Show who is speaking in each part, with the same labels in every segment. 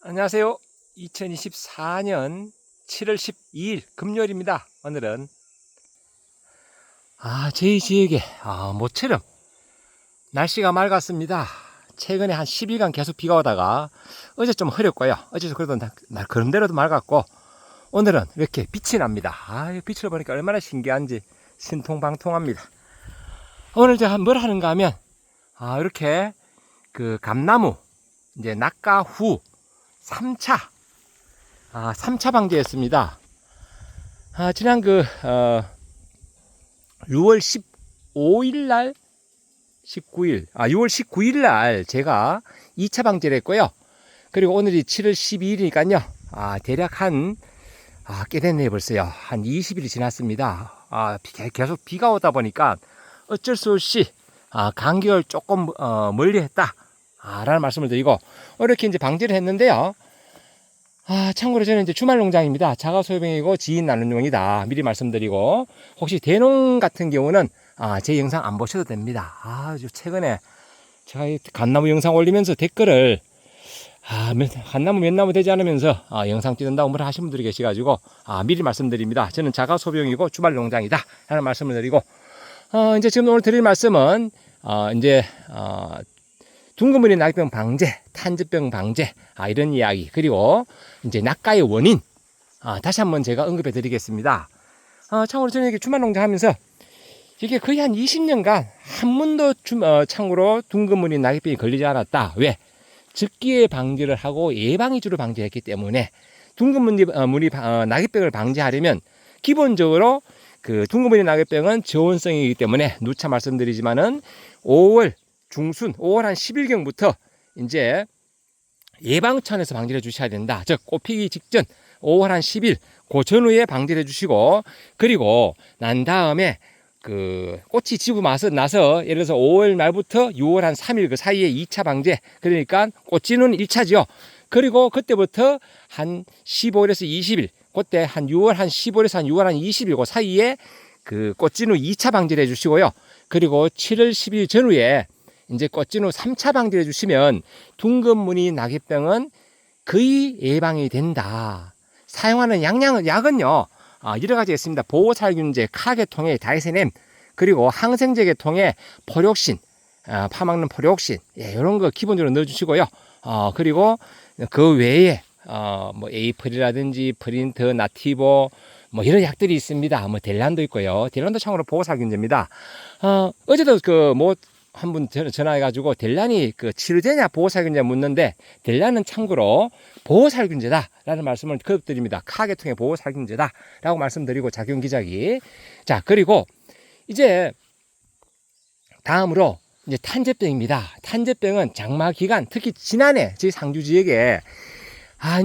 Speaker 1: 안녕하세요. 2024년 7월 12일 금요일입니다. 오늘은 저희 지역에 모처럼 날씨가 맑았습니다. 최근에 한 10일간 계속 비가 오다가 어제 좀 흐렸고요. 어제도 그래도 날 그런대로도 맑았고 오늘은 이렇게 빛이 납니다. 빛을 보니까 얼마나 신기한지 신통방통합니다. 오늘 제가 뭘 하는가 하면 이렇게 그 감나무 이제 낙가 후 3차 3차 방제했습니다. 지난 6월 15일 날 6월 19일 날 제가 2차 방제를 했고요. 그리고 오늘이 7월 12일이니까요. 대략 꽤 됐네요. 벌써요. 한 20일이 지났습니다. 계속 비가 오다 보니까 어쩔 수 없이 간격을 조금 멀리 했다. 라는 말씀을 드리고, 이렇게 이제 방제를 했는데요. 참고로 저는 이제 주말 농장입니다. 자가 소유병이고 지인 나눔용이다. 미리 말씀드리고, 혹시 대농 같은 경우는, 제 영상 안 보셔도 됩니다. 최근에 제가 감나무 영상 올리면서 댓글을, 감나무 몇 나무 되지 않으면서, 영상 찍는다고 뭐라 하시는 분들이 계셔가지고, 미리 말씀드립니다. 저는 자가 소유병이고 주말 농장이다. 라는 말씀을 드리고, 이제 지금 오늘 드릴 말씀은, 둥근무늬 낙엽병 방제, 탄저병 방제, 이런 이야기, 그리고 이제 낙가의 원인, 다시 한번 제가 언급해 드리겠습니다. 참고로 저는 이렇게 주말 농장 하면서 이게 거의 한 20년간 한 번도 참고로 둥근무늬 낙엽병이 걸리지 않았다. 왜? 적기에 방제를 하고 예방 위주로 방제했기 때문에 둥근무늬 낙엽병을 방제하려면 기본적으로 그 둥근무늬 낙엽병은 저온성이기 때문에 누차 말씀드리지만은 5월 중순 5월 한 10일경부터 이제 예방 차원에서 방제를 해 주셔야 된다. 즉 꽃피기 직전 5월 한 10일 그 전후에 방제를 해 주시고, 그리고 난 다음에 그 꽃이 지고 나서 예를 들어서 5월 말부터 6월 한 3일 그 사이에 2차 방제, 그러니까 꽃지는 1차죠. 그리고 그때부터 한 15일에서 20일, 그때 한 6월 한 15일에서 한 6월 한 20일 그 사이에 그 꽃진후 2차 방제를 해 주시고요. 그리고 7월 10일 전후에 이제 꽃진후 3차 방제를 해 주시면 둥근무늬 낙엽병은 거의 예방이 된다. 사용하는 약은요, 여러 가지 있습니다. 보호살균제, 카계통에 다이세넴, 그리고 항생제 계통에 포력신, 파막는 포력신, 이런 거 기본적으로 넣어주시고요. 그리고 그 외에 뭐 에이프릴이라든지 프린트, 나티보, 뭐 이런 약들이 있습니다. 뭐 델란도 있고요. 델란도 참고로 보호살균제입니다. 어제도 한 분 전화해가지고 델란이 치료제냐 보호살균제 묻는데, 델란은 참고로 보호살균제다라는 말씀을 거듭드립니다. 카계통의 보호살균제다라고 말씀드리고, 작용기작이. 자, 그리고 이제 다음으로 이제 탄저병입니다. 탄저병은 장마기간, 특히 지난해 저희 상주 지역에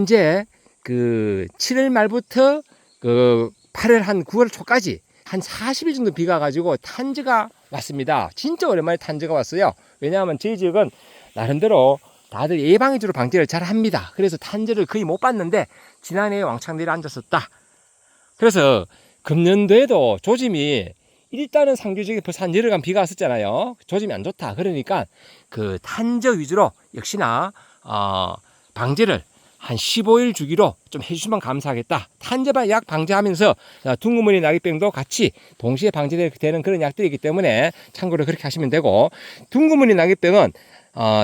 Speaker 1: 이제 7월 말부터 8월 한 9월 초까지 한 40일 정도 비가 가지고 탄저가 왔습니다. 진짜 오랜만에 탄저가 왔어요. 왜냐하면 저희 지역은 나름대로 다들 예방 위주로 방제를 잘 합니다. 그래서 탄저를 거의 못 봤는데 지난해에 왕창 내려앉았었다. 그래서 금년도에도 조짐이, 일단은 상주 지역에 벌써 한 열흘간 비가 왔었잖아요. 조짐이 안 좋다. 그러니까 그 탄저 위주로 역시나 방제를 한 15일 주기로 좀 해주시면 감사하겠다. 탄저반 약 방제하면서 둥근무늬 낙엽병도 같이 동시에 방제되는 그런 약들이기 때문에 참고로 그렇게 하시면 되고, 둥근무늬 낙엽병은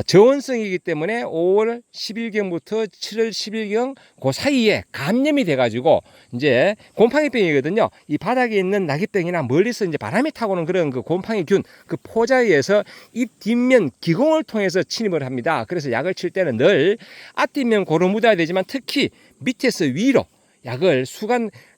Speaker 1: 저온성이기 때문에 5월 10일경부터 7월 10일경 그 사이에 감염이 돼가지고 이제 곰팡이병이거든요. 이 바닥에 있는 낙엽병이나 멀리서 이제 바람이 타고 오는 그런 그 곰팡이균, 그 포자에 의해서 잎 뒷면 기공을 통해서 침입을 합니다. 그래서 약을 칠 때는 늘 앞뒷면 고루 묻어야 되지만 특히 밑에서 위로 약을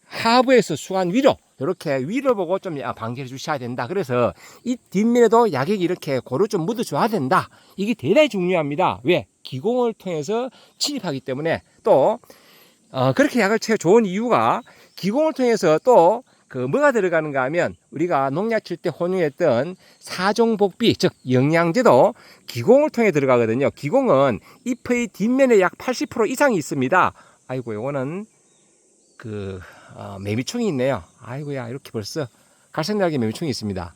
Speaker 1: 하부에서 수간 위로, 이렇게 위로 보고 좀 방제해 주셔야 된다. 그래서 이 뒷면에도 약이 이렇게 고루 좀 묻어줘야 된다. 이게 대단히 중요합니다. 왜? 기공을 통해서 침입하기 때문에. 또 그렇게 약을 쳐 좋은 이유가, 기공을 통해서 또 뭐가 들어가는가 하면 우리가 농약 칠 때 혼용했던 사종복비, 즉 영양제도 기공을 통해 들어가거든요. 기공은 잎의 뒷면에 약 80% 이상이 있습니다. 아이고, 요거는 매미충이 있네요. 아이고야, 이렇게 벌써 갈색나게 매미충이 있습니다.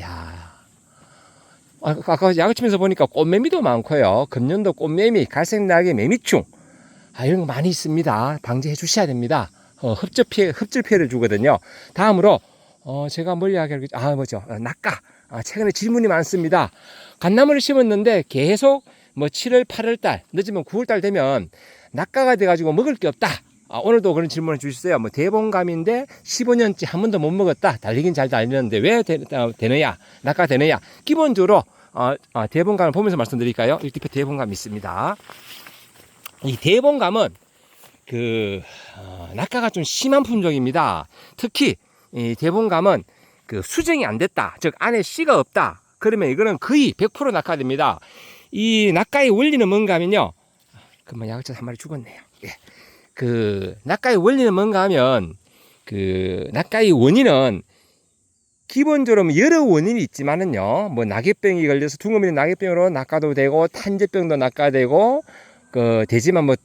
Speaker 1: 야, 아까 약을 치면서 보니까 꽃매미도 많고요. 금년도 꽃매미, 갈색나게 매미충, 이런 거 많이 있습니다. 방지해 주셔야 됩니다. 흡질 피해를 주거든요. 다음으로, 제가 뭘 이야기하고, 낙가. 최근에 질문이 많습니다. 갓나물을 심었는데 계속 7월, 8월 달, 늦으면 9월 달 되면 낙가가 돼가지고 먹을 게 없다. 오늘도 그런 질문을 주셨어요. 대봉감인데 15년째 한 번도 못 먹었다. 달리긴 잘 달리는데 왜 되느냐? 낙가 되느냐? 기본적으로, 대봉감을 보면서 말씀드릴까요? 이렇게 대봉감이 있습니다. 이 대봉감은 낙가가 좀 심한 품종입니다. 특히 이 대봉감은 수정이 안 됐다. 즉 안에 씨가 없다. 그러면 이거는 거의 100% 낙가됩니다. 이 낙가의 원리는 뭔가 하면요. 야구차 한 마리 죽었네요. 예. 낙가의 원리는 뭔가 하면 낙가의 원인은 기본적으로 여러 원인이 있지만은요. 낙엽병이 걸려서 둥어밀이 낙엽병으로 낙가도 되고 탄저병도 낙가되고 되지만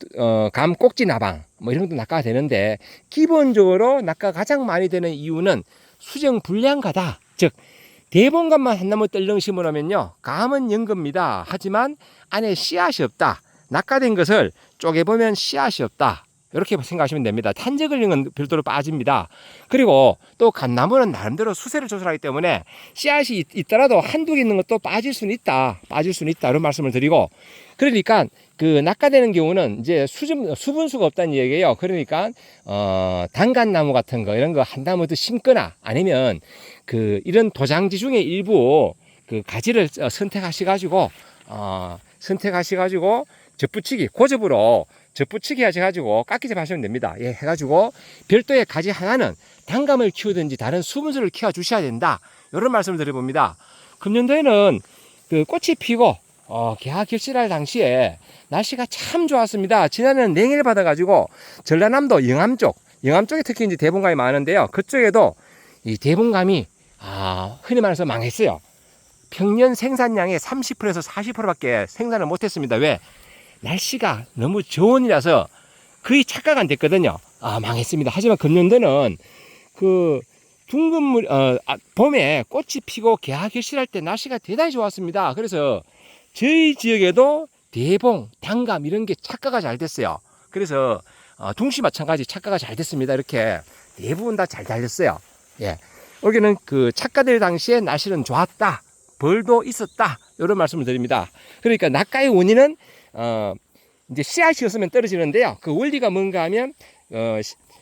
Speaker 1: 감 꼭지 나방 이런 것도 낙가가 되는데 기본적으로 낙가가 가장 많이 되는 이유는 수정 불량가다. 즉 대봉감만 한 나무 떨렁 심으려면요 감은 연겁니다. 하지만 안에 씨앗이 없다. 낙가된 것을 쪼개보면 씨앗이 없다. 이렇게 생각하시면 됩니다. 탄저 걸린 건 별도로 빠집니다. 그리고 또 갓나무는 나름대로 수세를 조절하기 때문에 씨앗이 있더라도 한두 개 있는 것도 빠질 수는 있다. 이런 말씀을 드리고, 그러니까 낙가되는 경우는 이제 수분수가 없다는 얘기예요. 그러니까 단간나무 같은 거 이런 거 한 나무 더 심거나 아니면 이런 도장지 중에 일부 가지를 선택하셔가지고 젖붙이기 고접으로 젖붙이기 하셔가지고 깎이지 마시면 됩니다. 예, 해가지고 별도의 가지 하나는 단감을 키우든지 다른 수분수를 키워 주셔야 된다. 이런 말씀을 드려봅니다. 금년도에는 꽃이 피고 개화 결실할 당시에 날씨가 참 좋았습니다. 지난해는 냉해를 받아가지고 전라남도 영암 쪽에 특히 이제 대봉감이 많은데요. 그쪽에도 이 대봉감이 흔히 말해서 망했어요. 평년 생산량의 30%에서 40%밖에 생산을 못했습니다. 왜? 날씨가 너무 저온이라서 거의 착각 안 됐거든요. 망했습니다. 하지만 금년도는 봄에 꽃이 피고 개화 결실할 때 날씨가 대단히 좋았습니다. 그래서 저희 지역에도 대봉, 단감 이런 게 착과가 잘 됐어요. 그래서 둥시 마찬가지 착과가 잘 됐습니다. 이렇게 대부분 다 잘 달렸어요. 예, 여기는 착과될 당시에 날씨는 좋았다. 벌도 있었다. 이런 말씀을 드립니다. 그러니까 낙가의 원인은 이제 씨앗이 없으면 떨어지는데요. 그 원리가 뭔가 하면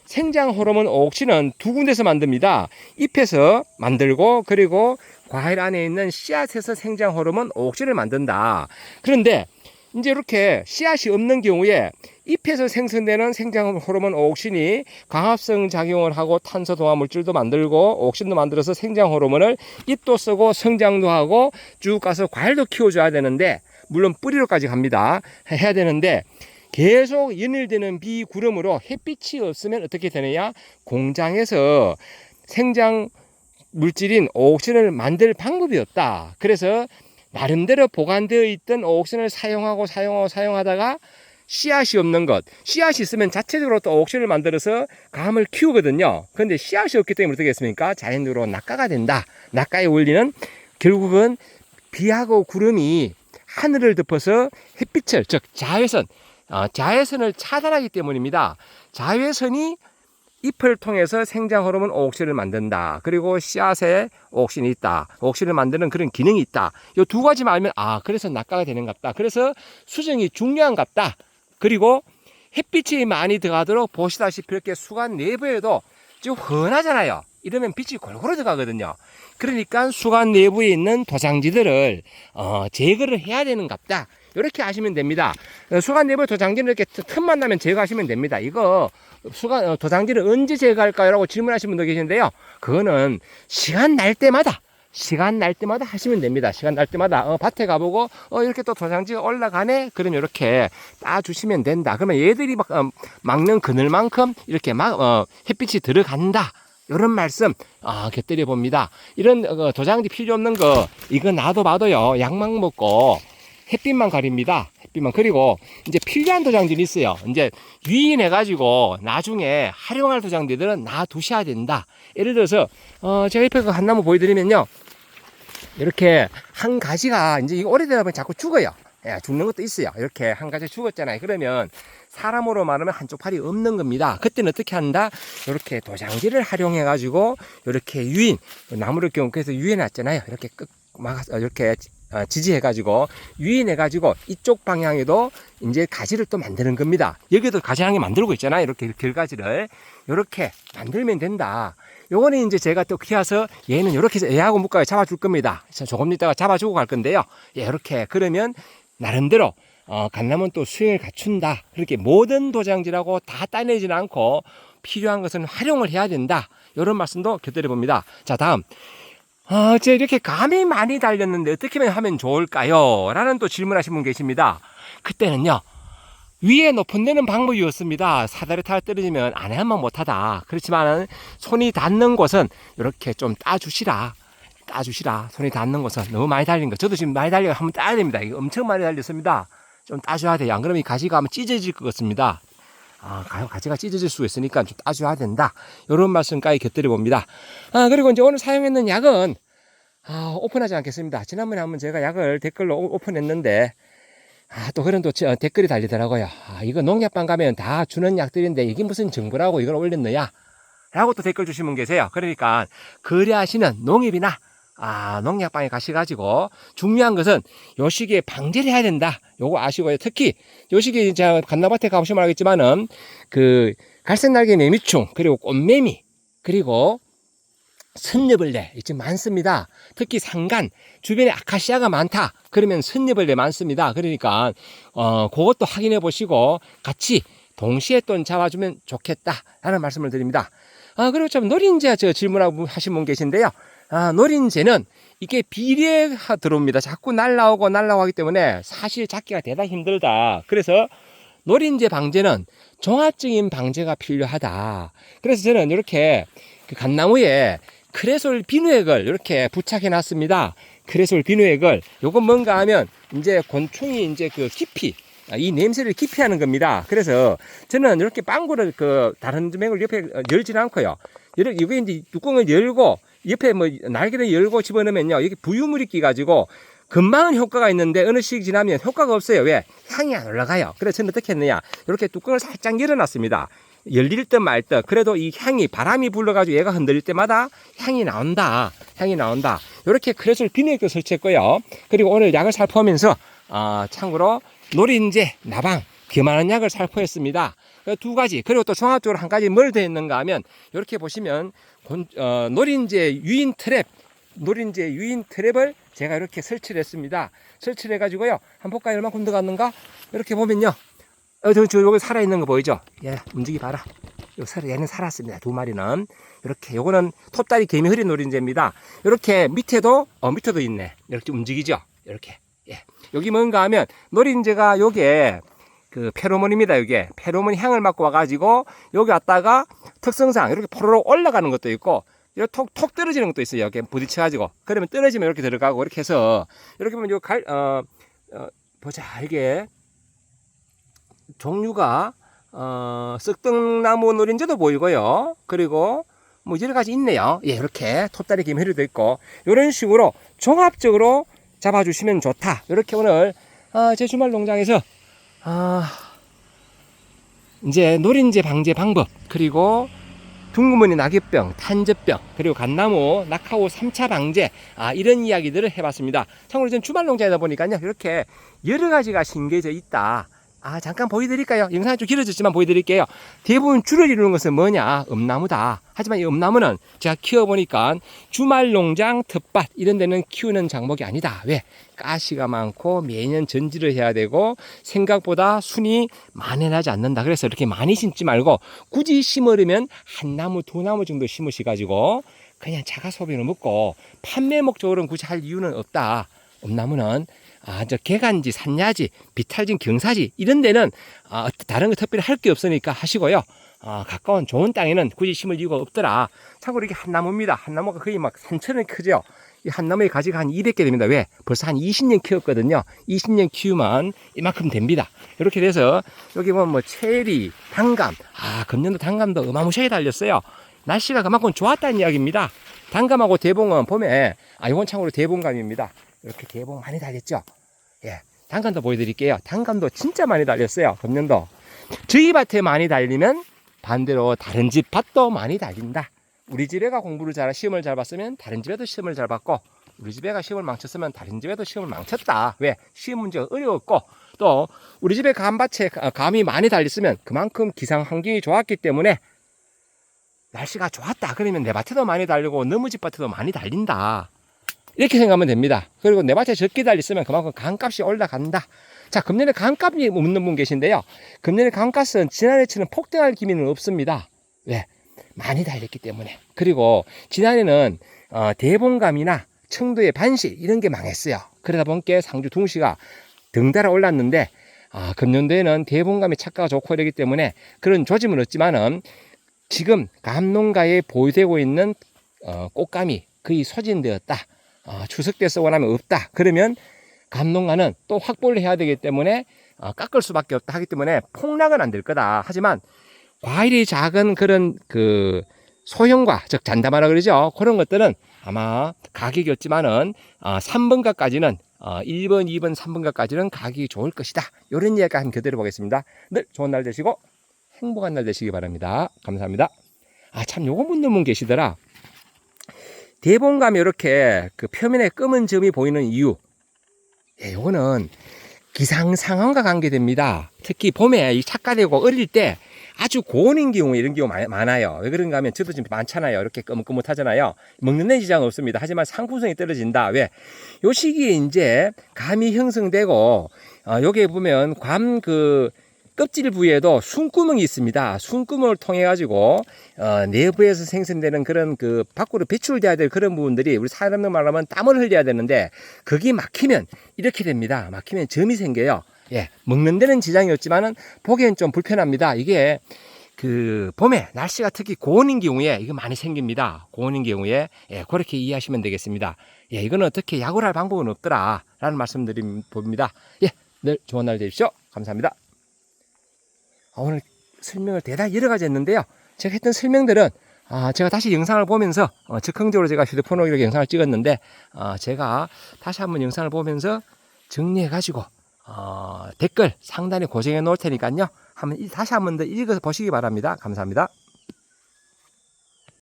Speaker 1: 생장 호르몬 옥신은 두 군데서 만듭니다. 잎에서 만들고 그리고 과일 안에 있는 씨앗에서 생장 호르몬 옥신을 만든다. 그런데 이제 이렇게 씨앗이 없는 경우에 잎에서 생성되는 생장 호르몬 옥신이 광합성 작용을 하고 탄소 동화 물질도 만들고 옥신도 만들어서 생장 호르몬을 잎도 쓰고 성장도 하고 쭉 가서 과일도 키워줘야 되는데, 물론 뿌리로까지 갑니다. 해야 되는데 계속 연일되는 비구름으로 햇빛이 없으면 어떻게 되느냐? 공장에서 생장 물질인 옥신을 만들 방법이 없다. 그래서 나름대로 보관되어 있던 옥신을 사용하다가 씨앗이 없는 것, 씨앗이 있으면 자체적으로 또 옥신을 만들어서 감을 키우거든요. 그런데 씨앗이 없기 때문에 어떻게 했습니까? 자연적으로 낙가가 된다. 낙가의 원리는 결국은 비하고 구름이 하늘을 덮어서 햇빛을, 즉 자외선을 차단하기 때문입니다. 자외선이 잎을 통해서 생장 호르몬 옥신을 만든다. 그리고 씨앗에 옥신이 있다. 옥신을 만드는 그런 기능이 있다. 이 두 가지만 알면 그래서 낙가가 되는 것 같다. 그래서 수정이 중요한 것 같다. 그리고 햇빛이 많이 들어가도록 보시다시피 이렇게 수관 내부에도 지금 훤하잖아요. 이러면 빛이 골고루 들어가거든요. 그러니까 수관 내부에 있는 도장지들을 제거를 해야 되는 것 같다. 이렇게 하시면 됩니다. 수관 내부 도장지는 이렇게 틈만 나면 제거하시면 됩니다. 이거 도장지를 언제 제거할까요? 라고 질문하시는 분도 계신데요. 그거는 시간 날 때마다 하시면 됩니다. 시간 날 때마다 밭에 가보고 이렇게 또 도장지가 올라가네? 그러면 이렇게 따주시면 된다. 그러면 얘들이 막는 그늘만큼 이렇게 햇빛이 들어간다. 이런 말씀 곁들여 봅니다. 이런 도장지 필요 없는 거 이거 놔도 봐도요 약만 먹고 햇빛만 가립니다. 햇빛만. 그리고 이제 필요한 도장들이 있어요. 이제 유인해 가지고 나중에 활용할 도장들은 놔두셔야 된다. 예를 들어서 제가 옆에 그 한 나무 보여드리면요, 이렇게 한 가지가 이제 오래되다 보면 자꾸 죽어요. 예, 죽는 것도 있어요. 이렇게 한 가지 죽었잖아요. 그러면 사람으로 말하면 한쪽 팔이 없는 겁니다. 그때는 어떻게 한다? 이렇게 도장지를 활용해 가지고 이렇게 유인, 나무를 그래서 유인해 놨잖아요. 이렇게 이렇게 지지해 가지고 유인해 가지고 이쪽 방향에도 이제 가지를 또 만드는 겁니다. 여기도 가지 한 개 만들고 있잖아요. 이렇게 결가지를 이렇게 만들면 된다. 요거는 이제 제가 또 키워서 얘는 이렇게 얘하고 묶어 잡아줄 겁니다. 조금 있다가 잡아주고 갈 건데요. 예, 이렇게 그러면 나름대로 감나무는 또 수행을 갖춘다. 그렇게 모든 도장지라고 다 따내지는 않고 필요한 것은 활용을 해야 된다. 이런 말씀도 곁들여 봅니다. 자, 다음. 제가 이렇게 감이 많이 달렸는데 어떻게 하면 좋을까요? 라는 또 질문하신 분 계십니다. 그때는요, 위에 높은 데는 방법이었습니다. 사다리 타가 떨어지면 안 하면 못하다. 그렇지만 손이 닿는 곳은 이렇게 좀 따주시라. 손이 닿는 곳은 너무 많이 달린 거. 저도 지금 많이 달려 한번 따야 됩니다. 이거 엄청 많이 달렸습니다. 좀 따줘야 돼요. 안 그러면 이 가지가 아마 찢어질 것 같습니다. 가지가 찢어질 수가 있으니까 좀 따줘야 된다. 이런 말씀까지 곁들여 봅니다. 그리고 이제 오늘 사용했는 약은, 오픈하지 않겠습니다. 지난번에 한번 제가 약을 댓글로 오픈했는데, 또 그런 또 댓글이 달리더라고요. 이거 농약방 가면 다 주는 약들인데 이게 무슨 정보라고 이걸 올렸느냐? 라고 또 댓글 주신 분 계세요. 그러니까 거래하시는 농협이나 농약방에 가셔가지고 중요한 것은 요 시기에 방제를 해야 된다. 요거 아시고요. 특히 요 시기에 제가 감나밭에 가보시면 알겠지만은 그 갈색날개 매미충 그리고 꽃매미 그리고 선녀벌레 지금 많습니다. 특히 산간 주변에 아카시아가 많다. 그러면 선녀벌레 많습니다. 그러니까 그것도 확인해 보시고 같이 동시에 또 잡아주면 좋겠다라는 말씀을 드립니다. 그리고 좀 노린재 질문하고 하신 분 계신데요. 노린재는 이게 비례 들어옵니다. 자꾸 날라오고 하기 때문에 사실 잡기가 대단히 힘들다. 그래서 노린재 방제는 종합적인 방제가 필요하다. 그래서 저는 이렇게 그 감나무에 크레솔 비누액을 이렇게 부착해 놨습니다. 크레솔 비누액을 요건 뭔가 하면 이제 곤충이 이제 그 깊이 이 냄새를 깊이 하는 겁니다. 그래서 저는 이렇게 빵구를 다른 맥을 옆에 열지는 않고요. 이게 이제 뚜껑을 열고 옆에 뭐 날개를 열고 집어넣으면요. 여기 부유물이 끼가지고 금방은 효과가 있는데 어느 시기 지나면 효과가 없어요. 왜? 향이 안 올라가요. 그래서 저는 어떻게 했느냐. 이렇게 뚜껑을 살짝 열어놨습니다. 열릴 듯 말 듯. 그래도 이 향이 바람이 불러가지고 얘가 흔들릴 때마다 향이 나온다. 이렇게 크레솔 비누액도 설치했고요. 그리고 오늘 약을 살포하면서 참고로 노린재, 나방, 기만한 약을 살포했습니다. 두 가지. 그리고 또 종합적으로 한 가지 뭘 더했는가 하면 이렇게 보시면 노린재 유인 트랩을 제가 이렇게 설치를 했습니다. 설치를 해가지고요. 한번 볼까요? 얼마큼 들어갔는가? 이렇게 보면요. 여기 살아있는 거 보이죠? 예, 움직이 봐라. 얘는 살았습니다. 두 마리는. 이렇게, 요거는 톱다리 개미 흐린 노린재입니다. 이렇게 밑에도 있네. 이렇게 움직이죠? 이렇게. 예. 여기 뭔가 하면, 노린재가 요게, 페로몬입니다. 요게. 페로몬 향을 맡고 와가지고, 여기 왔다가 특성상 이렇게 포로로 올라가는 것도 있고, 이렇게 톡 떨어지는 것도 있어요. 이렇게 부딪혀가지고. 그러면 떨어지면 이렇게 들어가고, 이렇게 해서, 이렇게 보면 보자. 이게, 종류가 썩등나무 노린재도 보이고요. 그리고 뭐 여러 가지 있네요. 예, 이렇게 톱다리 김해류도 있고 이런 식으로 종합적으로 잡아주시면 좋다. 이렇게 오늘 제 주말 농장에서 이제 노린재 방제 방법 그리고 둥그머니 낙엽병, 탄저병, 그리고 감나무, 낙하오 3차 방제 이런 이야기들을 해봤습니다. 참고로 전 주말 농장이다 보니까요. 이렇게 여러 가지가 심겨져 있다. 잠깐 보여드릴까요? 영상이 좀 길어졌지만 보여드릴게요. 대부분 줄을 이루는 것은 뭐냐? 엄나무다. 하지만 이 엄나무는 제가 키워보니까 주말 농장, 텃밭 이런 데는 키우는 작목이 아니다. 왜? 가시가 많고 매년 전지를 해야 되고 생각보다 순이 만연하지 않는다. 그래서 이렇게 많이 심지 말고 굳이 심으려면 한 나무, 두 나무 정도 심으셔가지고 그냥 자가 소비로 먹고 판매 목적으로는 굳이 할 이유는 없다. 엄나무는 개간지, 산야지, 비탈진, 경사지 이런 데는 다른 거 특별히 할 게 없으니까 하시고요. 가까운 좋은 땅에는 굳이 심을 이유가 없더라. 참고로 이게 한 나무입니다. 한 나무가 거의 막 산처럼 크죠. 이 한 나무의 가지가 한 200개 됩니다. 왜? 벌써 한 20년 키웠거든요. 20년 키우면 이만큼 됩니다. 이렇게 돼서 여기 보면 뭐 체리, 단감, 금년도 단감도 어마무시하게 달렸어요. 날씨가 그만큼 좋았다는 이야기입니다. 단감하고 대봉은 봄에 이건 참고로 대봉감입니다. 이렇게 대봉 많이 달렸죠. 예, 단감도 보여드릴게요. 단감도 진짜 많이 달렸어요. 금년도. 저희 밭에 많이 달리면 반대로 다른 집 밭도 많이 달린다. 우리 집애가 공부를 잘, 시험을 잘 봤으면 다른 집에도 시험을 잘 봤고, 우리 집애가 시험을 망쳤으면 다른 집에도 시험을 망쳤다. 왜? 시험 문제가 어려웠고, 또 우리 집에 감밭에 감이 많이 달렸으면 그만큼 기상 환경이 좋았기 때문에 날씨가 좋았다. 그러면 내 밭에도 많이 달리고 너무 집 밭에도 많이 달린다. 이렇게 생각하면 됩니다. 그리고 내 밭에 적게 달렸으면 그만큼 감값이 올라간다. 자, 금년에 감값이 묻는 분 계신데요. 금년에 감값은 지난해처럼 폭등할 기미는 없습니다. 왜? 많이 달렸기 때문에. 그리고 지난해는 대봉감이나 청도의 반시 이런 게 망했어요. 그러다 보니까 상주 둥시가 등달아 올랐는데 금년도에는 대봉감이 착과가 좋고 이러기 때문에 그런 조짐은 없지만은 지금 감농가에 보유되고 있는 꽃감이 거의 소진되었다. 추석 때 쓰고 나면 없다. 그러면 감농가는 또 확보를 해야 되기 때문에 깎을 수밖에 없다 하기 때문에 폭락은 안 될 거다. 하지만 과일이 작은 그런 그 소형과 즉 잔다마라 그러죠. 그런 것들은 아마 가격이 없지만은 3번가까지는 1번, 2번, 3번가까지는 가격이 좋을 것이다. 이런 이야기 한번 기다려 보겠습니다. 늘 좋은 날 되시고 행복한 날 되시기 바랍니다. 감사합니다. 참 요거 묻는 분 계시더라. 대봉감이 이렇게 그 표면에 검은 점이 보이는 이유. 요거는 기상 상황과 관계됩니다. 특히 봄에 이 착과되고 어릴 때 아주 고온인 경우에 이런 경우 많아요. 왜 그런가 하면 저도 지금 많잖아요. 이렇게 끄뭇끄뭇하잖아요. 먹는 데 지장은 없습니다. 하지만 상품성이 떨어진다. 왜? 요 시기에 이제 감이 형성되고 여기에 보면 감 껍질 부위에도 숨구멍이 있습니다. 숨구멍을 통해 가지고 내부에서 생성되는 그런 밖으로 배출돼야 될 그런 부분들이 우리 사람들 말하면 땀을 흘려야 되는데 거기 막히면 이렇게 됩니다. 막히면 점이 생겨요. 예, 먹는 데는 지장이 없지만은 보기엔 좀 불편합니다. 이게 봄에 날씨가 특히 고온인 경우에 이거 많이 생깁니다. 고온인 경우에 그렇게 이해하시면 되겠습니다. 이거는 어떻게 약을 할 방법은 없더라 라는 말씀드림 봅니다. 늘 좋은 날 되십시오. 감사합니다. 오늘 설명을 대단히 여러 가지 했는데요. 제가 했던 설명들은 제가 다시 영상을 보면서 즉흥적으로 제가 휴대폰으로 이렇게 영상을 찍었는데 제가 다시 한번 영상을 보면서 정리해 가지고 댓글 상단에 고정해 놓을 테니까요. 다시 한번 더 읽어서 보시기 바랍니다. 감사합니다.